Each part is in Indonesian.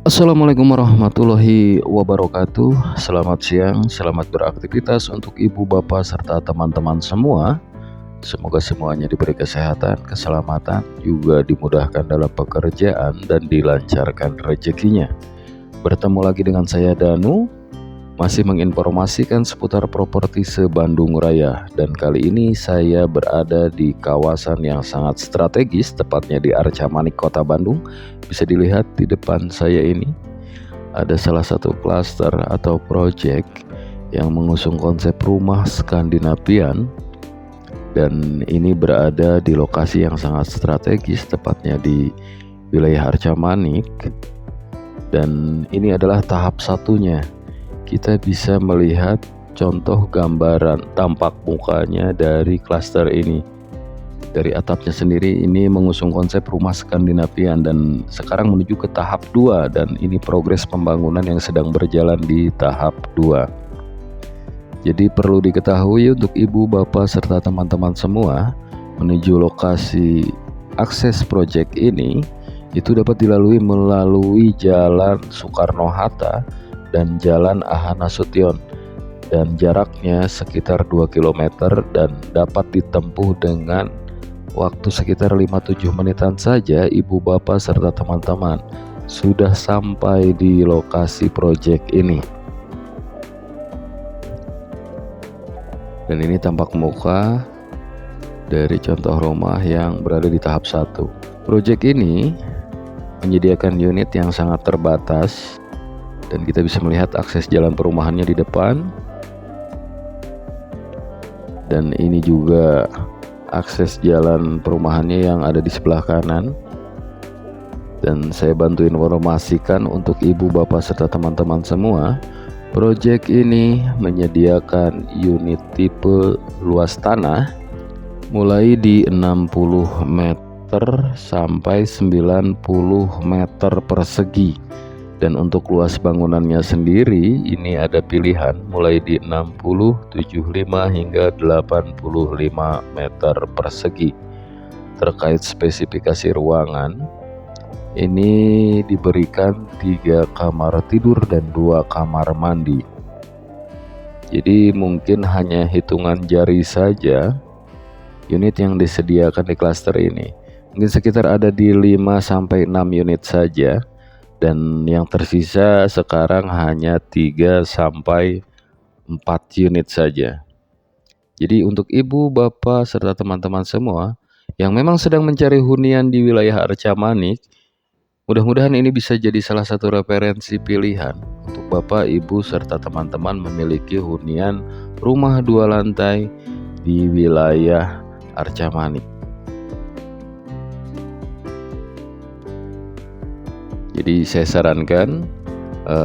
Assalamualaikum warahmatullahi wabarakatuh. Selamat siang, selamat beraktivitas untuk ibu, bapak, serta teman-teman semua. Semoga semuanya diberi kesehatan, keselamatan, juga dimudahkan dalam pekerjaan dan dilancarkan rezekinya. Bertemu lagi dengan saya Danu, masih menginformasikan seputar properti se-Bandung Raya. Dan kali ini saya berada di kawasan yang sangat strategis, tepatnya di Arca Manik, Kota Bandung. Bisa dilihat di depan saya ini ada salah satu klaster atau project yang mengusung konsep rumah Skandinavian, dan ini berada di lokasi yang sangat strategis, tepatnya di wilayah Arca Manik. Dan ini adalah tahap satunya. Kita bisa melihat contoh gambaran tampak mukanya dari klaster ini. Dari atapnya sendiri ini mengusung konsep rumah Skandinavian, dan sekarang menuju ke tahap 2, dan ini progres pembangunan yang sedang berjalan di tahap 2. Jadi perlu diketahui untuk ibu, bapak, serta teman-teman semua, menuju lokasi akses proyek ini itu dapat dilalui melalui Jalan Soekarno-Hatta dan Jalan AH Nasution, dan jaraknya sekitar 2 km dan dapat ditempuh dengan waktu sekitar 5-7 menitan saja. Ibu, bapak, serta teman-teman sudah sampai di lokasi proyek ini. Dan ini tampak muka dari contoh rumah yang berada di tahap 1. Proyek ini menyediakan unit yang sangat terbatas, dan kita bisa melihat akses jalan perumahannya di depan. Dan ini juga akses jalan perumahannya yang ada di sebelah kanan. Dan saya bantu informasikan untuk ibu, bapak, serta teman-teman semua, proyek ini menyediakan unit tipe luas tanah mulai di 60 meter sampai 90 meter persegi. Dan untuk luas bangunannya sendiri ini ada pilihan mulai di 60, 75 hingga 85 meter persegi. Terkait spesifikasi ruangan, ini diberikan 3 kamar tidur dan 2 kamar mandi. Jadi mungkin hanya hitungan jari saja unit yang disediakan di klaster ini. Mungkin sekitar ada di 5-6 unit saja, dan yang tersisa sekarang hanya 3-4 unit saja. Jadi untuk ibu, bapak, serta teman-teman semua yang memang sedang mencari hunian di wilayah Arca Manik, mudah-mudahan ini bisa jadi salah satu referensi pilihan untuk bapak, ibu, serta teman-teman memiliki hunian rumah 2 lantai di wilayah Arca Manik. Jadi saya sarankan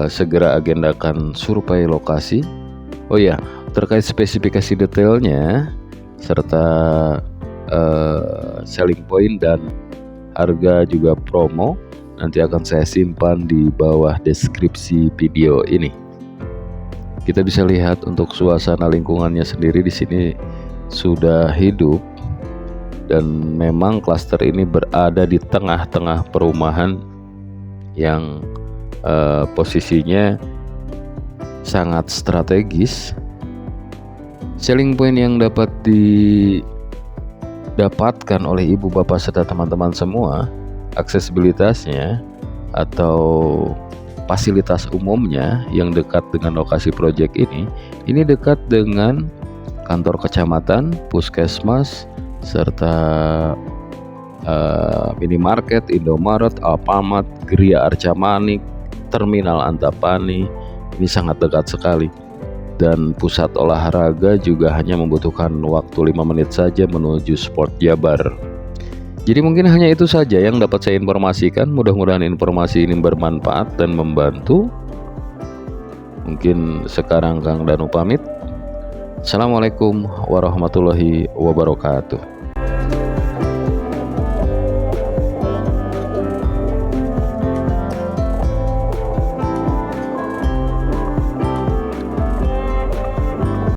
segera agendakan survei lokasi. Oh ya, terkait spesifikasi detailnya serta selling point dan harga juga promo, nanti akan saya simpan di bawah deskripsi video ini. Kita bisa lihat untuk suasana lingkungannya sendiri di sini sudah hidup, dan memang klaster ini berada di tengah-tengah perumahan yang posisinya sangat strategis. Selling point yang dapat didapatkan oleh ibu, bapak, serta teman-teman semua, aksesibilitasnya atau fasilitas umumnya yang dekat dengan lokasi proyek ini dekat dengan kantor kecamatan, puskesmas, serta minimarket, Indomaret, Alfamart, Geria Arca Manik, Terminal Antapani. Ini sangat dekat sekali. Dan pusat olahraga juga hanya membutuhkan waktu 5 menit saja menuju Sport Jabar. Jadi mungkin hanya itu saja yang dapat saya informasikan. Mudah-mudahan informasi ini bermanfaat dan membantu. Mungkin sekarang Kang Danu pamit. Assalamualaikum warahmatullahi wabarakatuh.